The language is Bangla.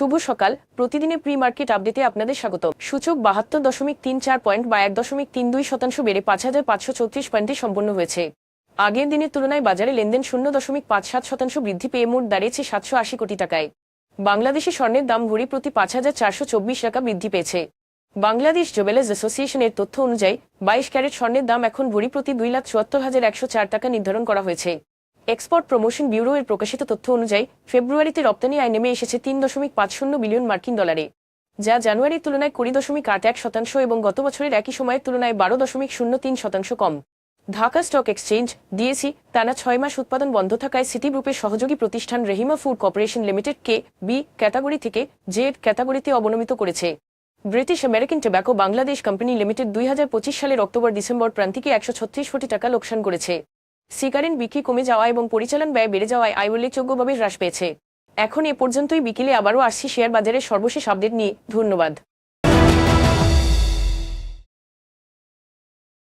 শুভ সকাল। প্রতিদিনের প্রি মার্কেট আপডেটে আপনাদের স্বাগত। সূচক ৭২.৩৪ পয়েন্ট বা ১.৩২% বেড়ে ৫,৫৩৪ পয়েন্টে সম্পন্ন হয়েছে। আগের দিনের তুলনায় বাজারে লেনদেন ০.৫৭% বৃদ্ধি পেয়ে মোট দাঁড়িয়েছে ৭৮০ কোটি টাকায়। বাংলাদেশে স্বর্ণের দাম ভরি প্রতি ৫,৪২৪ টাকা বৃদ্ধি পেয়েছে। বাংলাদেশ জুয়েলার্স অ্যাসোসিয়েশনের তথ্য অনুযায়ী ২২ ক্যারেট স্বর্ণের দাম এখন ভরি প্রতি ২,৭৪,১০৪ টাকা নির্ধারণ করা হয়েছে। এক্সপোর্ট প্রমোশন ব্যুরো এর প্রকাশিত তথ্য অনুযায়ী ফেব্রুয়ারিতে রপ্তানি আয় নেমে এসেছে ৩.৫০ বিলিয়ন মার্কিন ডলারে, যা জানুয়ারির তুলনায় ২০.৮১% এবং গত বছরের একই সময়ের তুলনায় ১২.০৩% কম। ঢাকা স্টক এক্সচেঞ্জ ডিএসই টানা ৬ মাস উৎপাদন বন্ধ থাকায় সিটি গ্রুপের সহযোগী প্রতিষ্ঠান Rehima food corporation limited K B category থেকে জেড ক্যাটাগরিতে অবনমিত করেছে। British American tobacco Bangladesh company limited ২০২৫ সালের অক্টোবর-ডিসেম্বর প্রান্তিকে ১৩৬ কোটি টাকা লোকসান করেছে। সিগারেট বিক্রি কমে যাওয়া এবং পরিচালন ব্যয় বেড়ে যাওয়ায় আয় উল্লেখযোগ্যভাবে হ্রাস পেয়েছে। এখন এ পর্যন্তই। বিকেলে আবারও আসছি শেয়ার বাজারের সর্বশেষ আপডেট নিয়ে। ধন্যবাদ।